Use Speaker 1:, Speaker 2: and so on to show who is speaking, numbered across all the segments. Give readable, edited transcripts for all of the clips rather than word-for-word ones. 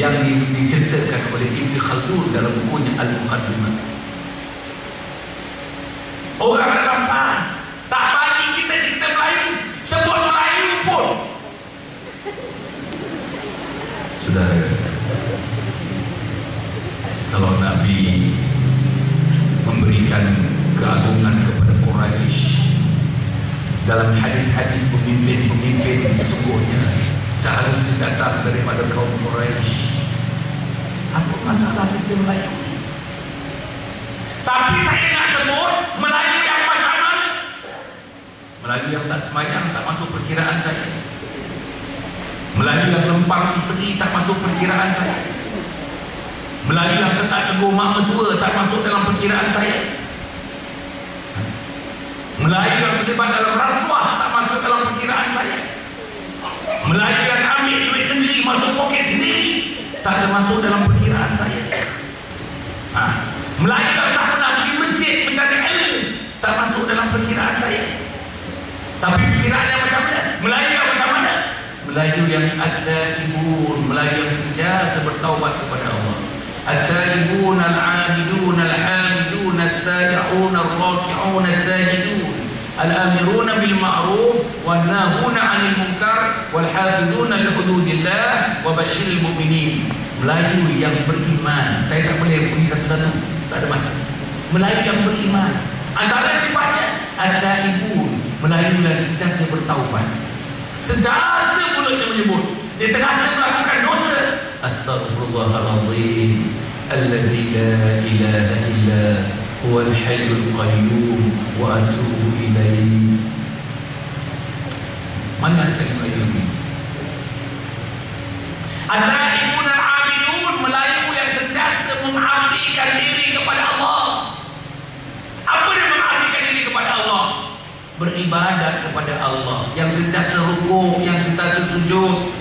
Speaker 1: yang diceritakan oleh Ibn Khaldun dalam bukunya Al-Muqaddimah. Orang dalam pas tak bagi kita cerita Melayu, sebut Melayu pun. Saudara, kalau Nabi memberikan keagungan kepada Quraisy dalam hadis-hadis pemimpin-pemimpin sesungguhnya seharusnya datang daripada kaum Quraisy. Apa masalah itu Melayu? Tapi saya nak sebut Melayu yang macam mana? Melayu yang tak sembahyang tak masuk perkiraan saya. Melayu yang lempang isteri tak masuk perkiraan saya. Melayu yang tak tegur mak mentua tak masuk dalam perkiraan saya. Melayu yang terlibat dalam rasuah tak masuk dalam perkiraan saya. Melayu yang ambil duit sendiri masuk poket sendiri tak ada masuk dalam perkiraan saya. Melayu yang tak pernah pergi masjid mencari ilmu tak masuk dalam perkiraan saya. Tapi perkiraan yang macam mana? Melayu yang macam mana? Melayu yang at-taibun, Melayu yang sentiasa bertaubat kepada Allah. At-taibun al-'abidun al-hamidun as-sa'i'un ar-raki'un as-sajidun al-amiruna bil ma'ruf wan nahuna 'anil munkar wal hafizuna li hududillah wa basyiril mu'minin. Melayu yang beriman. Saya tak boleh pergi satu-satu, tak ada masa. Melayu yang beriman. Antara sifatnya at-taibun, Melayu yang sentiasa bertaubat. Sentiasa mulutnya menyebut, dia terasa melakukan dosa, astaghfirullahaladzim alladzi la ilaha illa huwal hayyul qayyum wa atubu ilaihi. Mana cari Melayu ini? At-taibun al-'abidun, Melayu yang sentiasa mengabdikan diri kepada Allah. Apa dia mengabdikan diri kepada Allah? Beribadat kepada Allah, yang sentiasa rukuk, yang sentiasa sujud,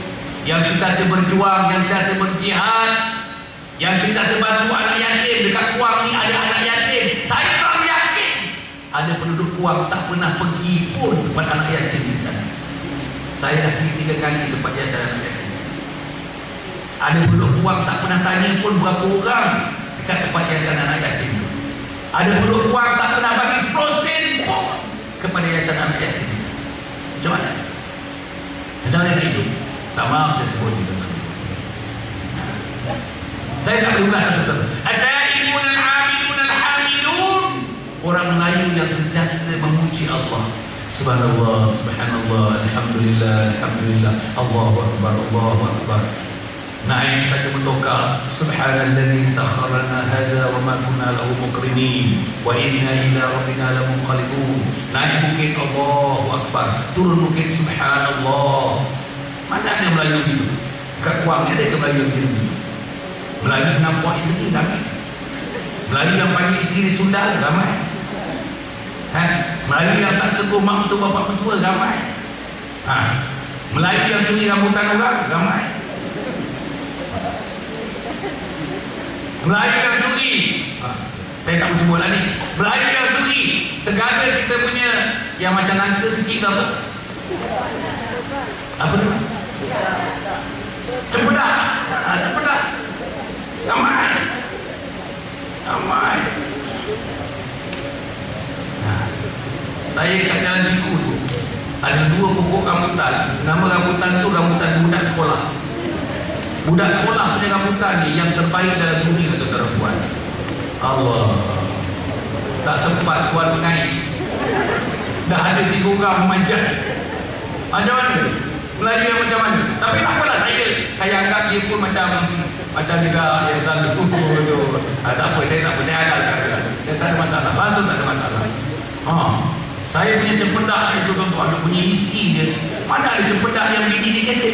Speaker 1: yang sentiasa berjuang, yang sentiasa berjihad, yang sentiasa bantu anak yatim. Dekat Kuang ni ada anak yatim. Saya tak yakin ada penduduk Kuang tak pernah pergi pun tempat anak yatim di sana. Saya dah pergi 3 kali tempat yayasan anak yatim. Ada penduduk Kuang tak pernah tanya pun berapa orang dekat tempat yayasan anak yatim. Ada penduduk Kuang tak pernah bagi 10 sen pun kepada yayasan anak yatim. Macam mana? Macam mana nak hidup? Tak maaf saya sebut itu. Saya tak boleh ulas satu-satu. At-taibun al-'abidun al-hamidun, orang Melayu yang sentiasa memuji Allah. Subhanallah, subhanallah, alhamdulillah, alhamdulillah, Allahu akbar, Allahu akbar. Naik saja berdoa, subhanalladzi sakharana hadza wa ma kunna lahu muqrinin wa inna ila rabbina lamunqalibun. Naik bukit, Allahu akbar. Turun bukit, subhanallah. Mana ada Melayu gitu? Kat Kuang ada ke Melayu gitu? Melayu nampak isteri ramai. Melayu yang panggil isteri sundal ramai. Melayu yang tak tegur mak mentua bapak mentua ramai. Melayu yang curi rambutan orang ramai. Melayu yang curi, saya tak boleh sebut lah ni. Melayu yang curi segala kita punya yang macam nangka kecil apa? Apa tu? Cempedak. Cempedak. Ramai. Ramai. Saya kat Jalan Ciku tu ada 2 pokok rambutan. Nama rambutan tu rambutan budak sekolah. Budak sekolah punya rambutan ni yang terbaik dalam dunia, tuan-tuan puan. Allah, tak sempat puan mengaik. Dah ada 3 orang memanjat. Macam mana? Melayu yang macam mana? Tapi tak apalah, saya anggap dia pun macam juga yang selalu tu. Tak apa, saya tak apa, saya halalkan. Saya tak ada masalah, bantu tak ada masalah. Saya punya cempedak itu tuan-tuan, ada punya isi dia. Mana ada cempedak yang biji dia kesek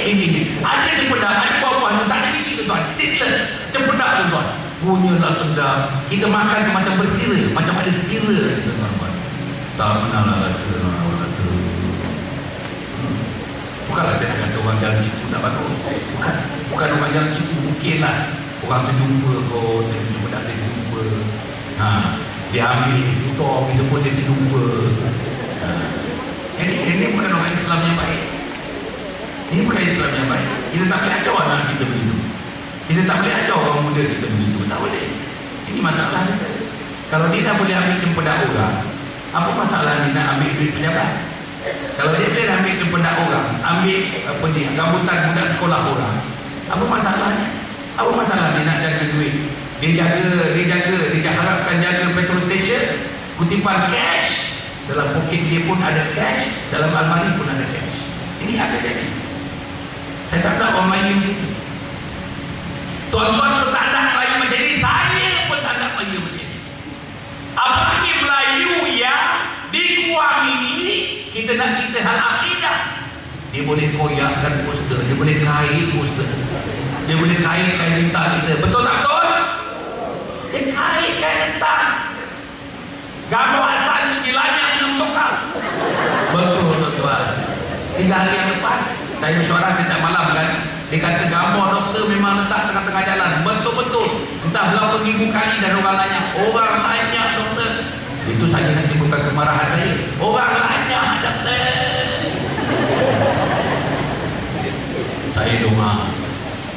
Speaker 1: biji dia. Ada cempedak, ada buah-buah, tak ada biji tuan-tuan. Seedless cempedak tuan-tuan. Punya tak sedap. Kita makan tu macam bersira, macam ada sira tuan-tuan. Tak pernah lah rasa. Bukanlah saya nak kata orang Jalan Ciku tak bagus. Bukan orang Jalan Ciku, mungkin lah orang terjumpa kot, dia tak terjumpa. Dia ambil, tutup, kita pun dia terjumpa. Ini bukan orang Islam yang baik. Ini bukan Islam yang baik. Kita tak boleh ada anak kita begitu. Kita tak boleh ajar orang muda kita begitu. Tak boleh. Ini masalah kita. Kalau dia tak boleh ambil cempedak orang, apa masalah dia nak ambil duit pejabat? Kalau dia boleh ambil cempedak orang, ambil apa ni, rambutan budak sekolah orang, apa masalahnya? Apa masalah dia nak jaga duit? Dia harapkan jaga petrol station, kutipan cash, dalam poket dia pun ada cash, dalam almari pun ada cash. Ini akan jadi. Saya tak nak orang Melayu begitu. Tuan-tuan pun tak nak Melayu macam ni, saya pun tak nak Melayu macam ni. Apalagi Melayu yang di Kuang ini, kita nak cerita hal akidah. Dia boleh koyakkan poster, dia boleh kait poster, dia boleh kaitkan letak kita. Betul tak betul? Dia kaitkan letak. Gambar asal di lanyak dengan tokal. Betul tuan. 3 hari yang lepas, saya mesyuarat setiap malam kan. Dia kata gambar doktor memang letak tengah-tengah jalan. Betul-betul. Entah berapa minggu kali dan orang nanya. Orang nanya doktor. Itu saja nanti bukan kemarahan saya. Orang nanya doktor. Saya doa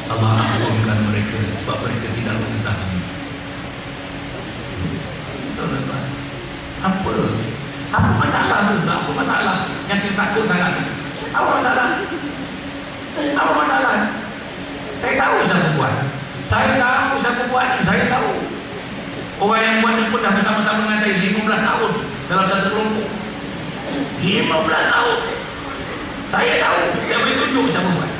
Speaker 1: Allah ampunkan mereka sebab mereka tidak mengetahui. Tuan-tuan, apa masalah tu? Apa masalah yang kita takut sangat? Apa masalah? Apa masalah? Saya tahu siapa buat. Saya tahu. Orang yang buat ni pun dah bersama-sama dengan saya 15 tahun dalam satu kelompok. 15 tahun. Saya tahu. Saya boleh tunjuk siapa buat.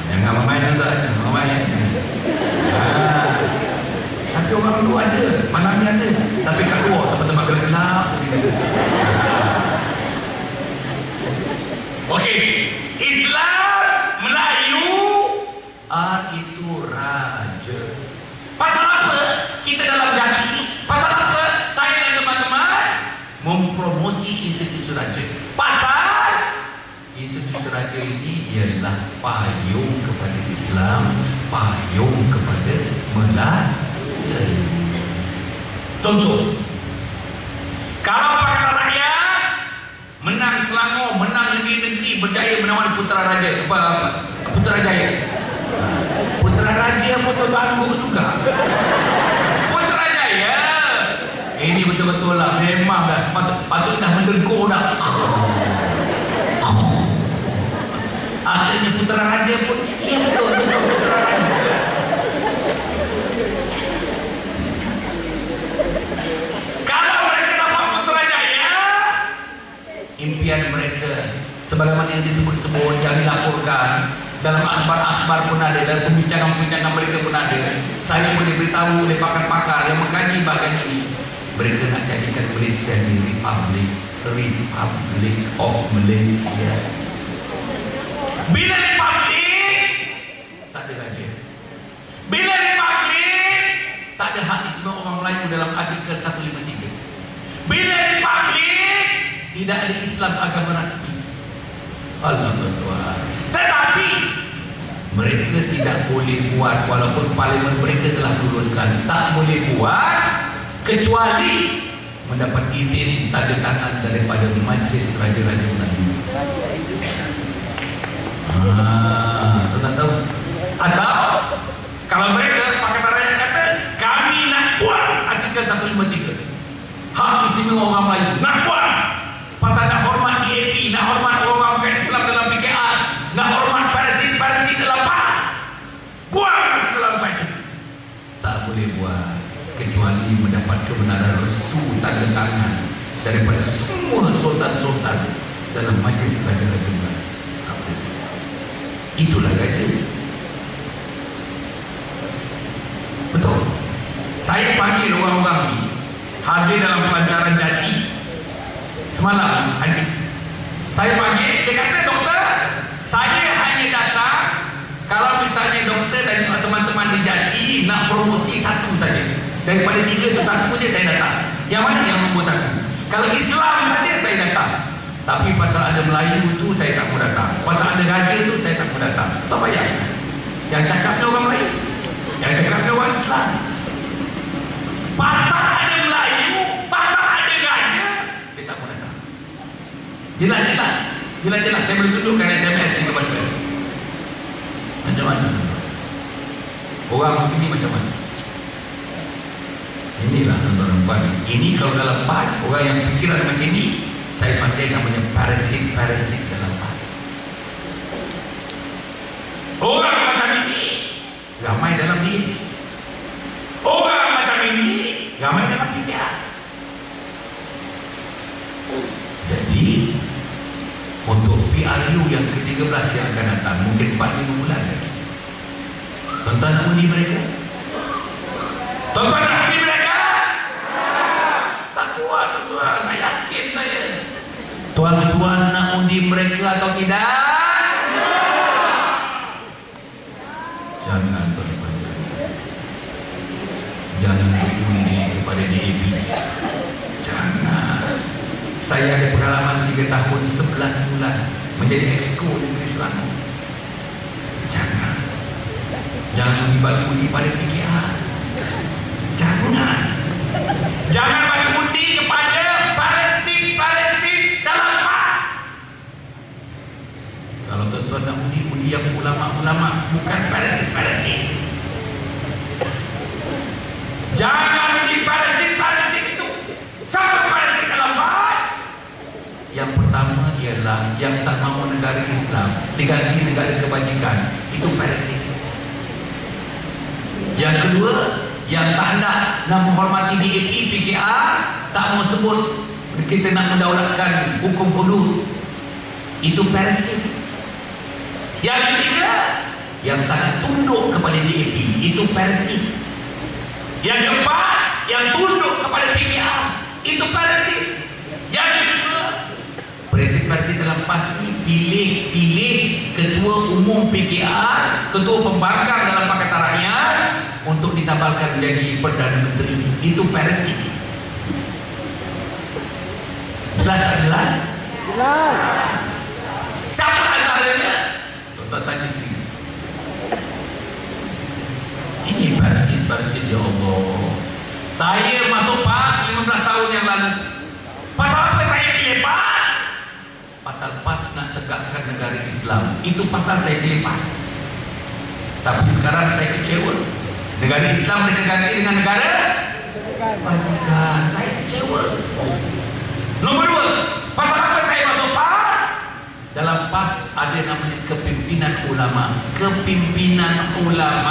Speaker 1: Jangan main juga. Jangan main. Tapi orang dulu ada. Malam ni ada. Tapi kat luar tempat-tempat gelap. Okey. Islam, Melayu, itu raja. Pasal apa kita dalam jati? Pasal apa saya dan teman-teman mempromosi institusi raja? Pasal institusi raja ini ialah payung kepada Islam, payung kepada Melayu. Contoh, kalau Pakatan Rakyat menang Selangor, menang negeri-negeri, berjaya menawan Putrajaya. Putrajaya pun terganggu juga. Putrajaya ini betul-betul lah, memang dah patut dah mendergur dah. Akhirnya Putrajaya pun, iya betul Putrajaya. Kalau mereka dapat Putrajaya, impian mereka sebagaimana yang disebut-sebut, yang dilaporkan dalam akhbar-akhbar pun ada, dalam pembincangan-pembincangan mereka pun ada. Saya boleh beritahu oleh pakar-pakar yang mengkaji bahagian ini, mereka nak jadikan Malaysia ni Republic of Malaysia. Bila Republic, tak ada raja. Bila Republic, tak ada hak isma orang Melayu dalam artikel 153. Bila Republic, tidak ada Islam agama rasmi. Allah Tuhan. Tetapi mereka tidak boleh buat, walaupun parlimen mereka telah luluskan, tak boleh buat kecuali mendapat izin tanda tangan daripada Majlis Raja-Raja Melayu. Tuan tahu? Atau kalau mereka Pakatan Rakyat kata kami nak buat artikel 153, hak istimewa orang Melayu, nak buat pasal nak hormat DAP, nak hormat orang bukan Islam dalam PKR, nak hormat parasit dalam PAH, buat dalam PAH. Tak boleh buat kecuali mendapat kebenaran restu tanda tangan daripada semua sultan-sultan dalam Majlis Raja-Raja Melayu. Itulah raja. Betul. Saya panggil orang-orang ni hadir dalam pelancaran Jati semalam hadir. Saya panggil, dia kata, doktor, saya hanya datang kalau misalnya doktor dan teman-teman di Jati nak promosi satu saja. Daripada 3 tu satu je saya datang. Yang mana yang nombor 1? Kalau Islam hadir saya datang. Tapi pasal ada Melayu tu saya tak mau datang. Pasal ada raja tu saya tak mau datang. Tak payah. Yang cakapnya orang Melayu, yang cakapnya orang Islam. Pasal ada Melayu, pasal ada raja, dia tak mau datang. Jelas-jelas. Saya boleh tunjukkan SMS ni kepada saya. Macam mana? Orang macam ni macam mana? Inilah tuan-tuan. Ini kalau dalam PAS, orang yang pikiran macam ni, saya panggil namanya parasit dalam PAS. Orang macam ini ramai dalam diri. Orang macam ini ramai dalam pikiran. Jadi untuk PRU yang ke-13 yang akan datang, mungkin 4-5 bulan lagi, tuan-tuan nak undi mereka? Tuan-tuan nak undi mereka? Tak kuat tuan-tuan, nak yakin saya. Tuan-tuan nak undi mereka atau tidak? Jangan tuan-tuan, jangan berundi kepada DAP. Jangan. Saya ada pengalaman 3 tahun 11 bulan menjadi exco Negeri Selangor. Jangan bagi undi pada PKR. Jangan bagi undi kepada parasit dalam PAS. Kalau tuan-tuan nak undi yang ulama-ulama, bukan parasit. Jangan undi parasit itu. Siapa parasit dalam PAS? Yang pertama ialah yang tak mahu negara Islam diganti negara kebajikan. Itu parasit. Yang kedua, yang tak nak menghormati DAP, PKR, tak mau sebut kita nak mendaulatkan hukum hudud, itu parasit. Yang ketiga, yang sangat tunduk kepada DAP, itu parasit. Yang keempat, yang tunduk kepada PKR, itu parasit. Yang kedua, parasit dalam PAS ini pilih ketua umum PKR, ketua pembangkang dalam Pakatan Rakyat untuk ditabalkan menjadi Perdana Menteri. Itu parasit. Jelas tak jelas? Jelas. Siapa antaranya? Tuan-tuan tanya sendiri. Ini parasit ya Allah. Saya masuk PAS 15 tahun yang lalu. Pasal apa saya pilih PAS? Pasal PAS nak tegakkan negara Islam. Itu pasal saya pilih PAS. Tapi sekarang saya kecewa. Negara Islam mereka ganti dengan negara kebajikan. Saya kecewa. Nombor 2, pasal apa saya masuk PAS? Dalam PAS ada namanya kepimpinan ulama. Kepimpinan ulama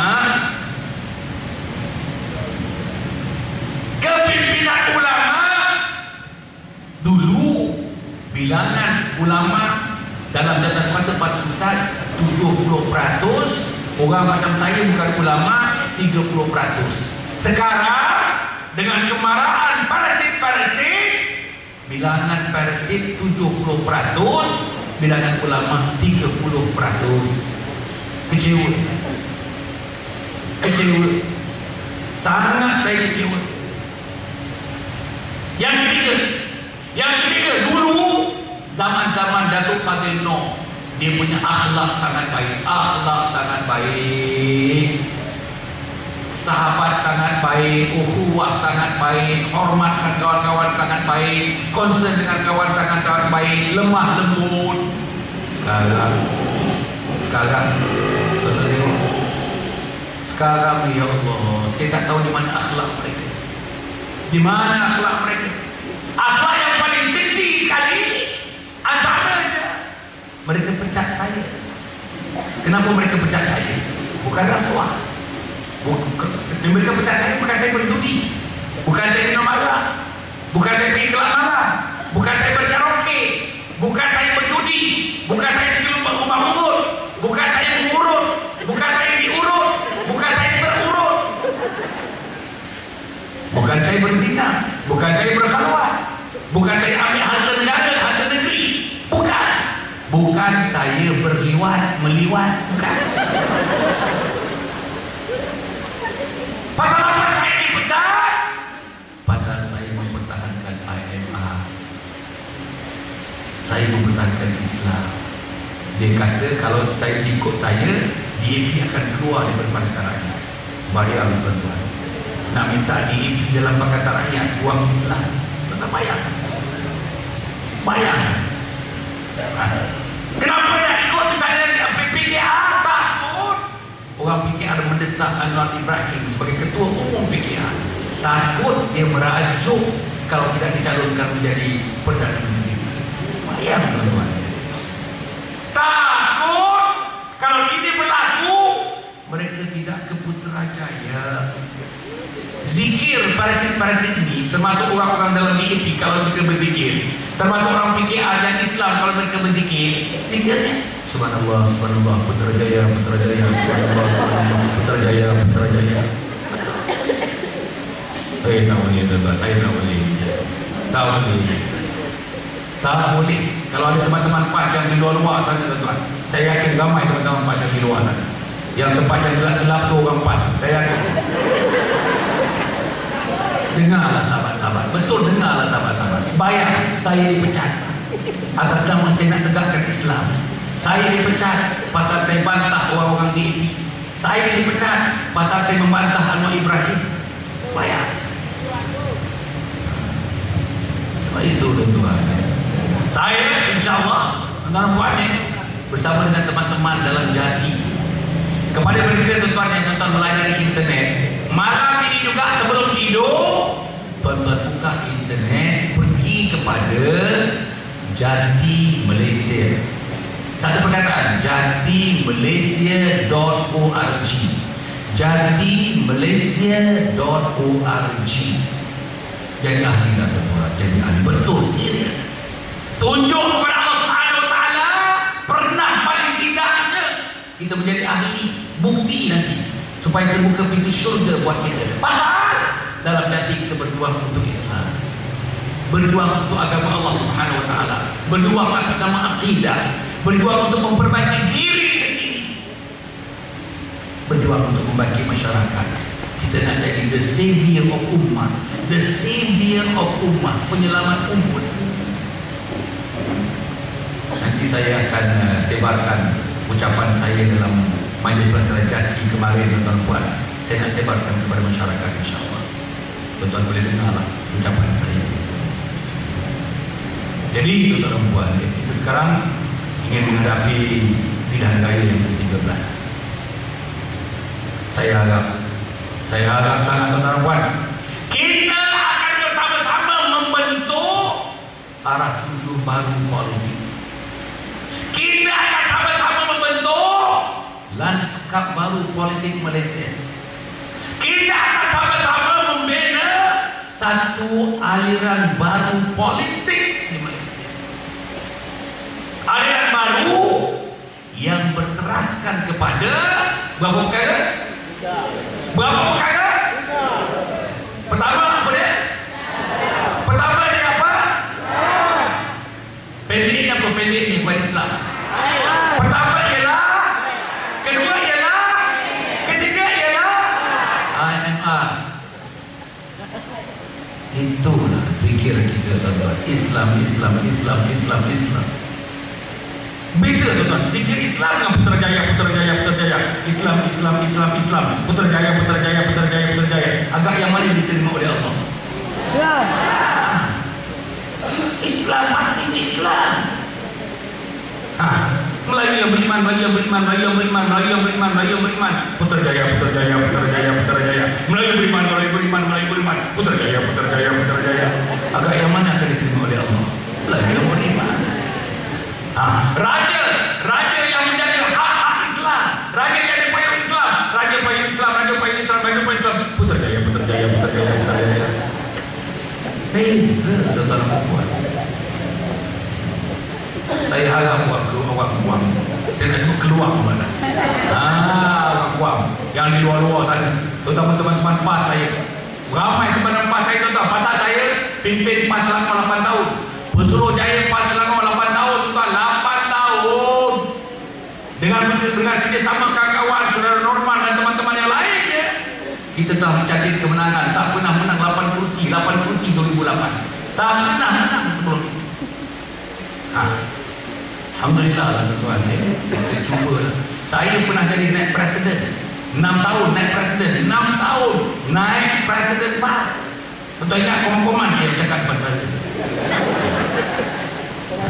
Speaker 1: dulu bilangan ulama dalam data kuasa PAS pusat 70%. Orang macam saya bukan ulama 30%. Sekarang dengan kemarahan parasit, bilangan parasit 70%, bilangan ulama 30%. Kecewa. Sangat saya kecewa. Yang ketiga, dulu zaman-zaman Datuk Fazil Noh, dia punya akhlak sangat baik. Sahabat sangat baik, ukhuwah sangat baik, hormatkan kawan-kawan sangat baik, concern dengan kawan sangat baik, lemah lembut. Sekarang ya Allah, saya tak tahu di mana akhlak mereka. Di mana akhlak mereka? Akhlak yang paling keji sekali antaranya mereka pecat saya. Kenapa mereka pecat saya? Bukan rasuah. Mereka pecat saya bukan saya berjudi, bukan saya minum arak, bukan saya pergi kelab malam, bukan saya berkaraoke, bukan saya berjudi, bukan saya pergi rumah urut, bukan saya mengurut, bukan saya diurut, bukan saya terurut, bukan saya berzina, bukan saya berkhalwat, bukan saya ambil harta negara, harta negeri, bukan saya meliwat, bukan. Pasal apa saya dipecat? Pasal saya mempertahankan IMR, saya mempertahankan Islam. Dia kata kalau saya ikut saya, DAP akan keluar daripada Pakatan Rakyat. Bayang tuan-tuan, nak minta DAP dalam Pakatan Rakyat, buang Islam. Tetap bayang. Kenapa nak ikut misalnya PPKR? Takut orang PKR mendesak Anwar Ibrahim sebagai ketua umum PKR. Takut dia merajuk kalau tidak dicalonkan menjadi Perdana Menteri. Bayang tuan-tuan. Takut kalau ini berlaku mereka tidak ke Putrajaya. Zikir parasit-parasit ini, termasuk orang-orang dalam DAP kalau mereka berzikir, termasuk orang PKR dan Islam kalau mereka berzikir, zikirnya Subhanallah, Subhanallah, Putrajaya, Putrajaya, Subhanallah, Subhanallah, Putrajaya, Putrajaya. Saya tak boleh tuan-tuan, saya tak boleh. Tak boleh. Tak boleh. Kalau ada teman-teman PAS yang di luar-luar sana tuan-tuan, saya yakin ramai teman-teman PAS yang di luar sana. Yang tempat yang gelap-gelap tu orang PAS, saya yakin. Dengarlah sahabat-sahabat, betul dengarlah sahabat-sahabat. Bayang saya dipecat atas nama saya nak tegakkan Islam. Saya dipecat pasal saya bantah orang-orang DAP. Saya dipecat pasal saya membantah Anwar Ibrahim. Bayang. Sebab itu tuan-tuan, saya insyaAllah tuan-tuan bersama dengan teman-teman dalam Jati, kepada mereka tuan-tuan yang tuan-tuan melayani internet, malam ini juga sebelum tidur, tuan-tuan buka internet, pergi kepada Jati Malaysia. Satu perkataan, jatimalaysia.org. jatimalaysia.org. Jadi ahli lah tuan-tuan, jadi ahli betul serius. Tunjuk kepada Allah Subhanahu Wa Taala, pernah paling tidaknya kita menjadi ahli, bukti nanti supaya terbuka pintu syurga buat kita. Padahal dalam hati kita berjuang untuk Islam, berjuang untuk agama Allah Subhanahu Wa Taala, berjuang atas nama akidah, berjuang untuk memperbaiki diri sendiri, berjuang untuk membaiki masyarakat. Kita nak jadi the savior of ummah, the savior of ummah, penyelamat umat. Nanti saya akan sebarkan ucapan saya dalam majlis pelajaran Jati kemarin tuan-tuan puan. Saya nak sebarkan kepada masyarakat insyaAllah. Tuan-tuan boleh dengarlah ucapan saya. Jadi tuan-tuan puan, kita sekarang ingin menghadapi pilihan raya yang ke-13. Saya harap sangat tuan-tuan puan, kita akan bersama-sama membentuk arah tuju baru politik. Kita akan sama-sama membentuk lanskap baru politik Malaysia. Kita akan sama-sama membina satu aliran baru politik di Malaysia. Aliran baru yang berteraskan kepada berapa perkara? Berapa perkara? Pertama apa dia? Pertama dia apa? Pendeknya apa pendeknya kepada Islam? Pertama ialah, kedua ialah, ketiga ialah IMR. Itulah zikir kita tuan-tuan. Islam, Islam, Islam, Islam, Islam. Beza tuan-tuan, zikir Islam dengan Putrajaya, Putrajaya, Putrajaya. Islam, Islam, Islam, Islam. Putrajaya, Putrajaya, Putrajaya, Putrajaya. Agak yang mana diterima oleh Allah? Islam pasti Islam. Melayu yang beriman, Melayu yang beriman, Melayu yang beriman, Melayu yang beriman, Melayu yang beriman. Putrajaya, Putrajaya, Putrajaya, Putrajaya. Melayu beriman, Melayu beriman, Melayu beriman. Putrajaya, Putrajaya, Putrajaya. Agak yang mana akan diterima oleh Allah? Melayu yang beriman. Raja yang menjadi hak Islam, raja yang dipayung Islam, raja payung Islam, raja payung Islam, raja payung Islam. Putrajaya, Putrajaya, Putrajaya, Putrajaya. Beza tuan-tuan. Saya harap orang Guam, saya nak sebut keluar ke mana? Orang Guam yang di luar-luar sana, terutama teman-teman PAS saya. Ramai teman-teman PAS saya tuan-tuan. Pasal saya pimpin PAS selama 8 tahun, Pesuruhjaya PAS selama 8 tahun tuan-tuan. 8 tahun dengan kerjasama kawan-kawan saudara Norman dan teman-teman yang lain ya. Kita telah mencatat kemenangan. Tak pernah menang 8 kursi 2008. Tak pernah menang sebelum itu. Alhamdulillah lah tuan-tuan. Kita cuba. Saya pernah jadi naik presiden 6 tahun naik presiden, 6 tahun naik presiden PAS. Betul ingat komen-komen dia bercakap pasal itu.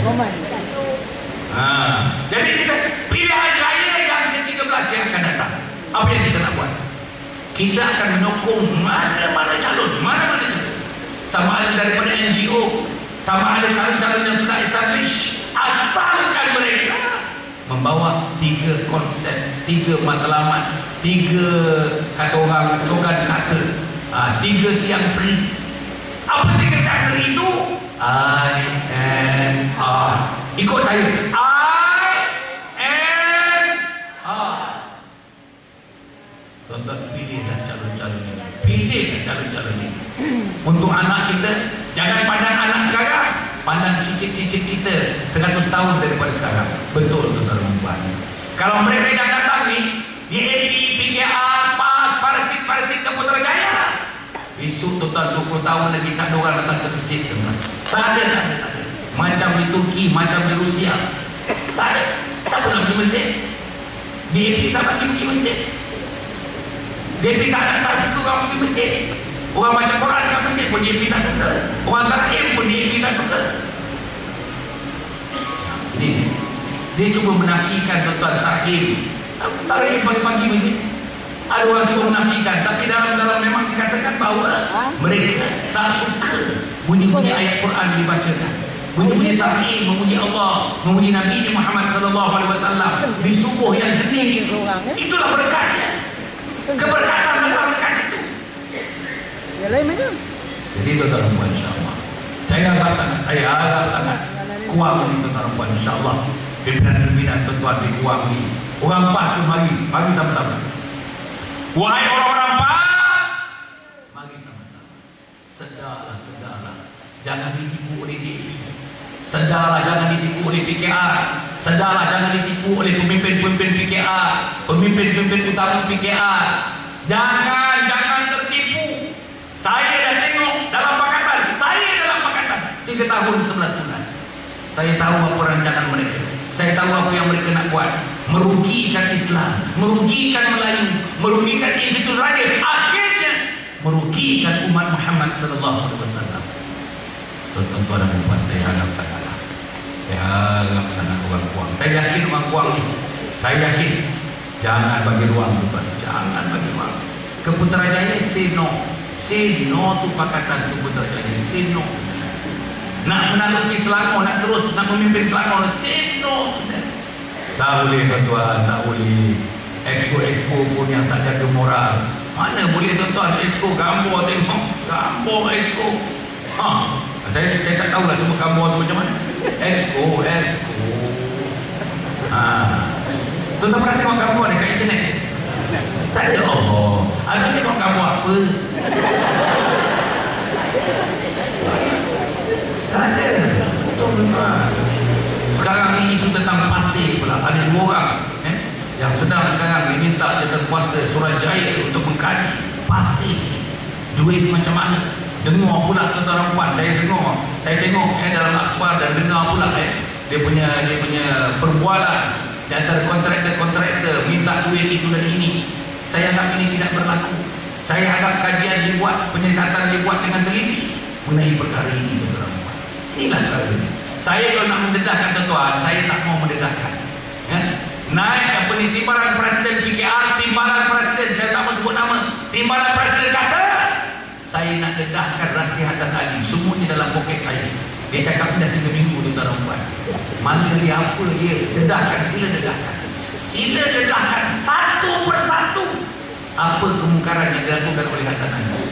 Speaker 1: Komen. Jadi kita pilihan raya yang ke-13 yang akan datang. Apa yang kita nak buat? Kita akan menyokong mana-mana calon, sama ada daripada NGO, sama ada calon-calon yang sudah establish, asalkan mereka membawa 3 konsep, 3 matlamat, 3 kata orang slogan kata, 3 tiang seri. Apa 3 tiang seri itu? I am R. Ikut saya. I am R. Tuan-tuan, pilihlah calon-calon ini. Pilihlah calon-calon ini. Untuk anak kita, jangan pandang anak sekarang, pandang cicit-cicit kita 100 tahun daripada sekarang. Betul, tuan-tuan dan puan. Kalau mereka yang datang ni, DAP, PKR, PAS, Parasit ke Putrajaya, besok tuan-tuan 20 tahun lagi tak ada orang datang ke masjid. Tak ada. Macam di Turki, macam di Rusia. Tak ada. Siapa nak pergi masjid? DAP tak pergi masjid. DAP tak datang ke orang pergi masjid. Orang baca Quran kat masjid pun DAP tak suka. Orang takhir pun DAP tak suka. Ini dia cuba menafikan tuan-tuan takhir. Takhir pagi-pagi masjid. Ada orang cuba menafikan, tapi dalam memang dikatakan bahawa mereka tak suka bunyi-bunyi ayat Quran dibacakan, bunyi-bunyi takhir, memuji Allah, memuji Nabi Muhammad sallallahu alaihi wasallam di subuh yang hening. Itulah berkatnya. Keberkatan dalam dekat situ. Ya lain macam. Jadi tuan-tuan dan puan, insya-Allah. Saya harap sangat kuat ini tuan-tuan dan puan, insya-Allah. Pimpinan-pimpinan tuan-tuan di kuat ini. Orang PAS pun mari sama-sama. Wahai orang-orang PAS, mari sama-sama. Sedarlah. Jangan ditipu oleh DAP. Sedarlah, jangan ditipu oleh PKR. Sedarlah, jangan ditipu oleh pemimpin-pemimpin PKR, pemimpin-pemimpin utama PKR. Jangan tertipu. Saya dah tengok dalam pakatan. 3 tahun 11 bulan. Saya tahu apa rancangan mereka. Saya tahu apa yang mereka nak buat. Merugikan Islam, merugikan Melayu, merugikan institusi raja, akhirnya merugikan umat Muhammad sallallahu alaihi wasallam. Tuan-tuan dan puan, saya harap sangatlah. Saya harap sangat orang Kuang. Saya yakin orang Kuang ni. Saya yakin. Jangan bagi ruang, tuan. Jangan bagi ruang. Ke Putrajaya, say no. Say no tu pakatan tu Putrajaya. Say no. Nak menaluki Selangor, nak terus nak memimpin Selangor, say no. Tak boleh tuan-tuan, tak boleh. Exco pun yang tak jaga moral. Mana boleh tuan-tuan, exco gambar tengok. Gambar exco. Saya tak tahulah semua gambar tu macam mana. Exco. Tuan-tuan pernah tengok gambar ni kat internet? Tak ada. Allah. Ada tengok gambar apa? Tak ada. Tuan-tuan. Sekarang ni isu tentang pasir pula. Ada 2 orang yang sedang sekarang diminta Jawatankuasa Suruhanjaya untuk mengkaji pasir, duit macam mana. Dengar pula tuan-tuan dan puan, saya tengok dalam akhbar dan dengar pula dia punya perbualan di antara kontraktor minta duit itu dan ini. Saya anggap ini tidak berlaku. Saya anggap kajian dibuat, penyiasatan dibuat dengan teliti mengenai perkara ini, tuan-tuan dan puan. Inilah perkara ini. Saya kalau nak mendedahkan tuan-tuan, saya tak mau mendedahkan. Naik apa ni, timbalan Presiden PKR, timbalan Presiden, saya tak mau sebut nama, timbalan Presiden kata saya nak dedahkan Rasy Hassan Ali, semuanya dalam poket saya. Dia cakap dah 3 minggu tuan-tuan dan puan. Mana dia apa dia dedahkan, sila dedahkan satu persatu apa kemungkaran yang dilakukan oleh Hassan Ali.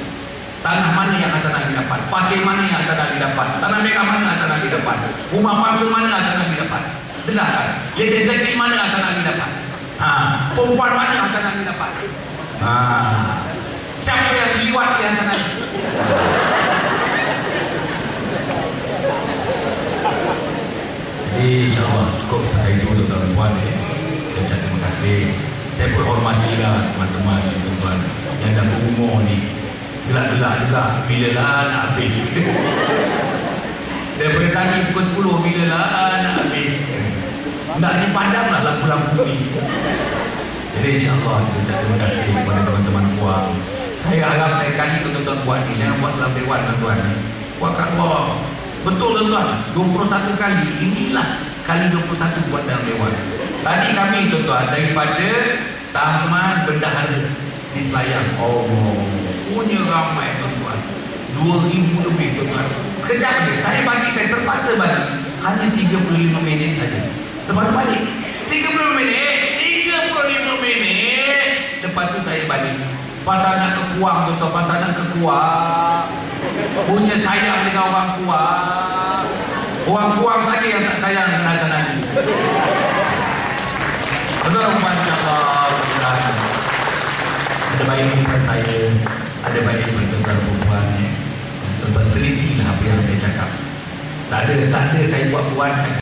Speaker 1: Tanah mana yang Hassan Ali dapat, pasir mana yang Hassan Ali dapat, tanah merah mana Hassan Ali dapat, rumah palsu mana Hassan Ali dapat. Dedahkan. Lesen seksi mana Hassan Ali dapat, perempuan mana Hassan Ali dapat, siapa yang diliwat di Hassan Ali. Jadi insyaAllah cukup saya itu tuan-tuan puan. Saya ucap terima kasih. Saya berhormatilah teman-teman tuan-tuan yang dah berumur ni. Gelak-gelak juga, bila lah nak habis. Daripada tadi pukul 10, bila lah nak habis. Tak dipadamlah lampu-lampu ni. Jadi insyaAllah terima kasih kepada teman-teman puan. Saya harap lain kali tuan-tuan buat ni, jangan buat dalam dewan tuan-tuan. Buat kat luar. Betul tuan-tuan, 21 kali. Inilah kali 21 buat dalam dewan. Tadi kami tuan-tuan daripada Taman Bendahara di Selayang. Oh, punya ramai tuan-tuan, 2,000 lebih tuan-tuan. Sekejap je saya bagikan, terpaksa bagi hanya 35 minit saja. Lepas tu balik 35 minit. Lepas tu saya balik. Pasal nak ke Kuang tuan-tuan, pasal nak ke Kuang. Punya sayang dengan orang Kuang. Orang Kuang saja yang tak sayang dengan Hasan Ali. Betul, Masya Allah. Ada baik daripada saya, ada baik daripada tuan-tuan perempuan. Tuan-tuan telitilah apa yang saya cakap. Tak ada saya buat-buat.